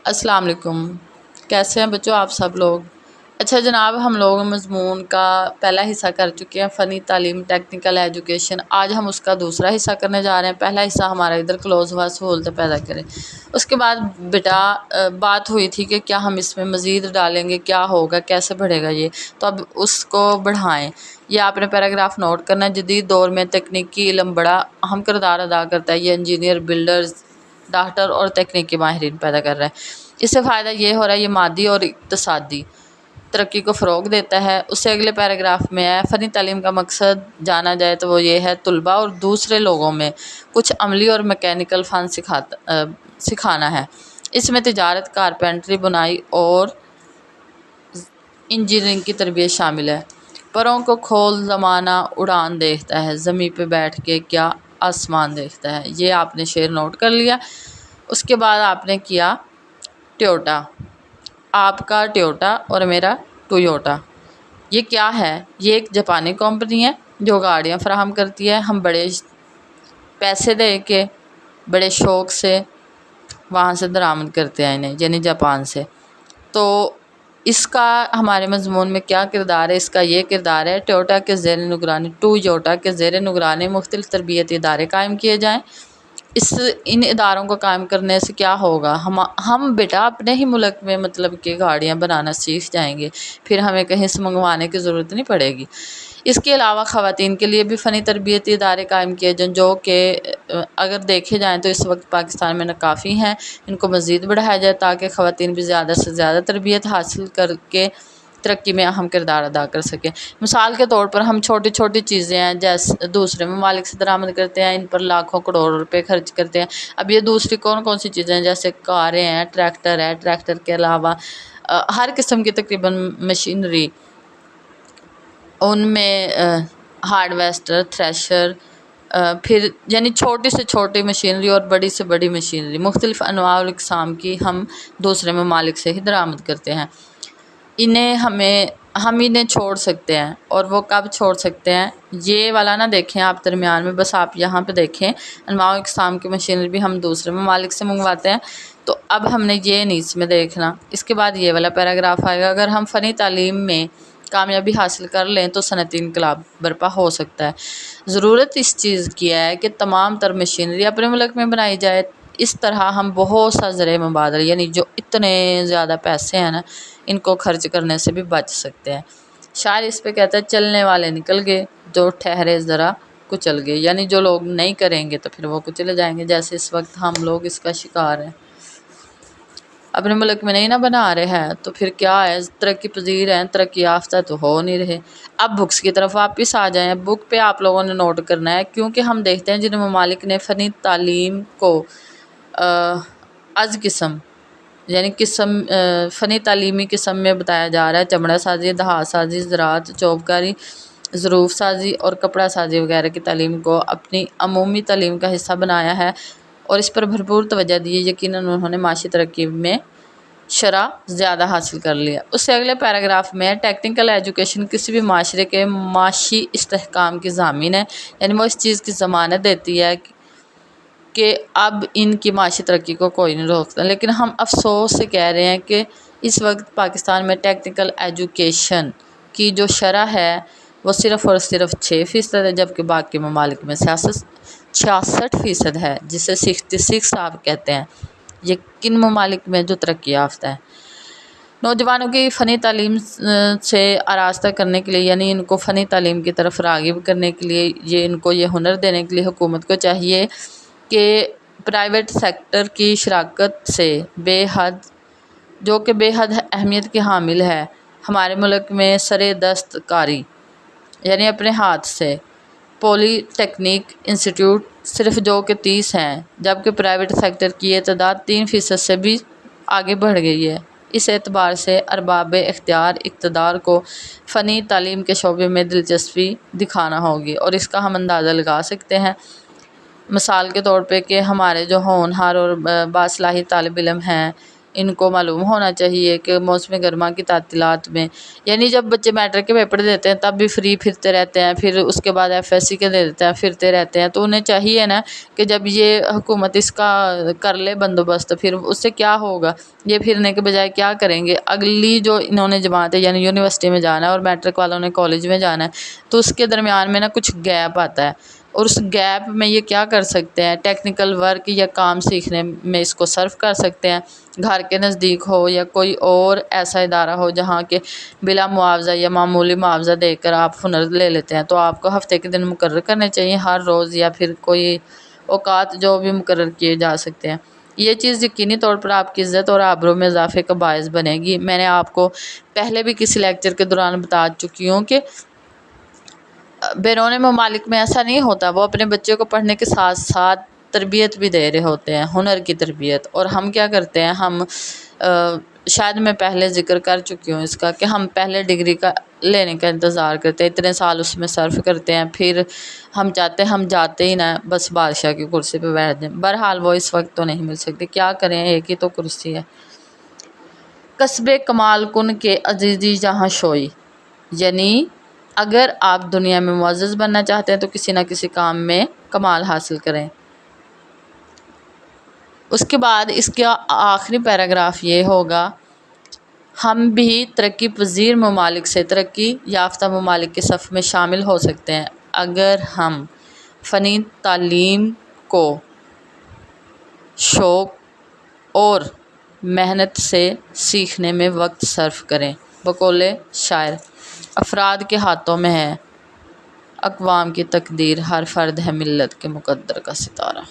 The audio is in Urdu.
السلام علیکم، کیسے ہیں بچوں آپ سب لوگ؟ اچھا جناب، ہم لوگ مضمون کا پہلا حصہ کر چکے ہیں، فنی تعلیم ٹیکنیکل ایجوکیشن۔ آج ہم اس کا دوسرا حصہ کرنے جا رہے ہیں۔ پہلا حصہ ہمارا ادھر کلوز ہوا، سہولت پیدا کریں۔ اس کے بعد بیٹا بات ہوئی تھی کہ کیا ہم اس میں مزید ڈالیں گے، کیا ہوگا، کیسے بڑھے گا یہ، تو اب اس کو بڑھائیں۔ یہ آپ نے پیراگراف نوٹ کرنا ہے۔ جدید دور میں تکنیکی علم بڑا اہم کردار ادا کرتا ہے۔ یہ انجینئر، بلڈرز، ڈاکٹر اور تکنیکی ماہرین پیدا کر رہا ہے۔ اس سے فائدہ یہ ہو رہا ہے، یہ مادی اور اقتصادی ترقی کو فروغ دیتا ہے۔ اس سے اگلے پیراگراف میں ہے، فنی تعلیم کا مقصد جانا جائے تو وہ یہ ہے طلباء اور دوسرے لوگوں میں کچھ عملی اور میکینیکل فن سکھانا ہے۔ اس میں تجارت، کارپینٹری، بنائی اور انجینئرنگ کی تربیت شامل ہے۔ پروں کو کھول زمانہ اڑان دیکھتا ہے، زمیں پہ بیٹھ کے کیا آسمان دیکھتا ہے۔ یہ آپ نے شعر نوٹ کر لیا۔ اس کے بعد آپ نے کیا ٹویوٹا، آپ کا ٹویوٹا اور میرا ٹویوٹا، یہ کیا ہے؟ یہ ایک جاپانی کمپنی ہے جو گاڑیاں فراہم کرتی ہے۔ ہم بڑے پیسے دے کے، بڑے شوق سے وہاں سے درآمد کرتے ہیں انہیں، یعنی جاپان سے۔ تو اس کا ہمارے مضمون میں کیا کردار ہے؟ اس کا یہ کردار ہے، ٹویوٹا کے زیر نگرانی مختلف تربیتی ادارے قائم کیے جائیں۔ ان اداروں کو قائم کرنے سے کیا ہوگا؟ ہم بیٹا اپنے ہی ملک میں مطلب کہ گاڑیاں بنانا سیکھ جائیں گے، پھر ہمیں کہیں سے منگوانے کی ضرورت نہیں پڑے گی۔ اس کے علاوہ خواتین کے لیے بھی فنی تربیتی ادارے قائم کیے جائیں، جو کہ اگر دیکھے جائیں تو اس وقت پاکستان میں ناکافی ہیں۔ ان کو مزید بڑھایا جائے تاکہ خواتین بھی زیادہ سے زیادہ تربیت حاصل کر کے ترقی میں اہم کردار ادا کر سکیں۔ مثال کے طور پر ہم چھوٹی چھوٹی چیزیں ہیں جیسے دوسرے ممالک سے درآمد کرتے ہیں، ان پر لاکھوں کروڑ روپے خرچ کرتے ہیں۔ اب یہ دوسری کون سی چیزیں ہیں؟ جیسے کاریں ہیں، ٹریکٹر ہے، ٹریکٹر کے علاوہ ہر قسم کی تقریباً مشینری، ان میں ہارڈویسٹر، تھریشر، پھر یعنی چھوٹی سے چھوٹی مشینری اور بڑی سے بڑی مشینری، مختلف انواع اور اقسام کی ہم دوسرے ممالک سے ہی درآمد کرتے ہیں۔ ہم انہیں چھوڑ سکتے ہیں، اور وہ کب چھوڑ سکتے ہیں؟ یہ والا نہ دیکھیں آپ درمیان میں، بس آپ یہاں پہ دیکھیں انواع و اقسام کی مشینری بھی ہم دوسرے ممالک سے منگواتے ہیں۔ تو اب ہم نے یہ نہیں اس میں دیکھنا۔ اس کے بعد یہ والا پیراگراف آئے گا، اگر ہم فنی تعلیم میں کامیابی حاصل کر لیں تو صنعتی انقلاب برپا ہو سکتا ہے۔ ضرورت اس چیز کی ہے کہ تمام تر مشینری اپنے ملک میں بنائی جائے۔ اس طرح ہم بہت سا زر مبادلہ، یعنی جو اتنے زیادہ پیسے ہیں نا، ان کو خرچ کرنے سے بھی بچ سکتے ہیں۔ شاعر اس پہ کہتا ہے، چلنے والے نکل گئے، جو ٹھہرے ذرا کچل گئے، یعنی جو لوگ نہیں کریں گے تو پھر وہ کچلے جائیں گے، جیسے اس وقت ہم لوگ اس کا شکار ہیں۔ اپنے ملک میں نہیں نہ بنا رہے ہیں تو پھر کیا ہے؟ ترقی پذیر ہیں، ترقی یافتہ تو ہو نہیں رہے۔ اب بکس کی طرف واپس آ جائیں۔ بک پہ آپ لوگوں نے نوٹ کرنا ہے، کیونکہ ہم دیکھتے ہیں جن ممالک نے فنی تعلیم کو از قسم، یعنی فنی تعلیمی قسم میں بتایا جا رہا ہے، چمڑا سازی، دھات سازی، زراعت، چوبکاری، ظروف سازی اور کپڑا سازی وغیرہ کی تعلیم کو اپنی عمومی تعلیم کا حصہ بنایا ہے اور اس پر بھرپور توجہ دی ہے، یقیناً انہوں نے معاشی ترقی میں شرح زیادہ حاصل کر لیا۔ اس سے اگلے پیراگراف میں ٹیکنیکل ایجوکیشن کسی بھی معاشرے کے معاشی استحکام کی ضامن ہے، یعنی وہ اس چیز کی ضمانت دیتی ہے کہ اب ان کی معاشی ترقی کو کوئی نہیں روکتا۔ لیکن ہم افسوس سے کہہ رہے ہیں کہ اس وقت پاکستان میں ٹیکنیکل ایجوکیشن کی جو شرح ہے وہ صرف اور صرف 6% ہے، جبکہ باقی ممالک میں 66% ہے، جسے 66 آپ کہتے ہیں۔ یہ کن ممالک میں جو ترقی یافتہ ہے؟ نوجوانوں کی فنی تعلیم سے آراستہ کرنے کے لیے، یعنی ان کو فنی تعلیم کی طرف راغب کرنے کے لیے، ان کو یہ ہنر دینے کے لیے حکومت کو چاہیے کہ پرائیویٹ سیکٹر کی شراکت سے جو کہ بے حد اہمیت کی حامل ہے، ہمارے ملک میں سرے دست کاری، یعنی اپنے ہاتھ سے پولی ٹیکنیک انسٹیٹیوٹ صرف جو کہ 30 ہیں، جبکہ پرائیویٹ سیکٹر کی یہ تعداد 3% سے بھی آگے بڑھ گئی ہے۔ اس اعتبار سے ارباب اقتدار کو فنی تعلیم کے شعبے میں دلچسپی دکھانا ہوگی، اور اس کا ہم اندازہ لگا سکتے ہیں مثال کے طور پہ کہ ہمارے جو ہونہار اور باصلاحیت طالب علم ہیں، ان کو معلوم ہونا چاہیے کہ موسم گرما کی تعطیلات میں، یعنی جب بچے میٹرک کے پیپر دیتے ہیں تب بھی فری پھرتے رہتے ہیں، پھر اس کے بعد ایف ایس سی کے دے دیتے ہیں پھرتے رہتے ہیں، تو انہیں چاہیے نا کہ جب یہ حکومت اس کا کر لے بندوبست، پھر اس سے کیا ہوگا، یہ پھرنے کے بجائے کیا کریں گے، اگلی جو انہوں نے جماعت ہے یعنی یونیورسٹی میں جانا ہے اور میٹرک والوں نے کالج میں جانا ہے، تو اس کے درمیان میں نا کچھ گیپ آتا ہے، اور اس گیپ میں یہ کیا کر سکتے ہیں، ٹیکنیکل ورک یا کام سیکھنے میں اس کو صرف کر سکتے ہیں، گھر کے نزدیک ہو یا کوئی اور ایسا ادارہ ہو جہاں کے بلا معاوضہ یا معمولی معاوضہ دے کر آپ ہنر لے لیتے ہیں، تو آپ کو ہفتے کے دن مقرر کرنے چاہیے ہر روز، یا پھر کوئی اوقات جو بھی مقرر کیے جا سکتے ہیں۔ یہ چیز یقینی طور پر آپ کی عزت اور آبرو میں اضافے کا باعث بنے گی۔ میں نے آپ کو پہلے بھی کسی لیکچر کے دوران بتا چکی ہوں کہ بیرون ممالک میں ایسا نہیں ہوتا، وہ اپنے بچے کو پڑھنے کے ساتھ ساتھ تربیت بھی دے رہے ہوتے ہیں، ہنر کی تربیت، اور ہم کیا کرتے ہیں، ہم شاید میں پہلے ذکر کر چکی ہوں اس کا کہ ہم پہلے ڈگری کا لینے کا انتظار کرتے ہیں، اتنے سال اس میں صرف کرتے ہیں، پھر ہم چاہتے ہیں ہم جاتے ہی نہ بس بادشاہ کی کرسی پہ بیٹھ جائیں۔ بہرحال وہ اس وقت تو نہیں مل سکتی، کیا کریں، ایک ہی تو کرسی ہے۔ کسب کمال کن کے عزیزی جہاں شوئی، یعنی اگر آپ دنیا میں معزز بننا چاہتے ہیں تو کسی نہ کسی کام میں کمال حاصل کریں۔ اس کے بعد اس کا آخری پیراگراف یہ ہوگا، ہم بھی ترقی پذیر ممالک سے ترقی یافتہ ممالک کے صف میں شامل ہو سکتے ہیں اگر ہم فنی تعلیم کو شوق اور محنت سے سیکھنے میں وقت صرف کریں۔ بقول شاعر، افراد کے ہاتھوں میں ہے اقوام کی تقدیر، ہر فرد ہے ملت کے مقدر کا ستارہ۔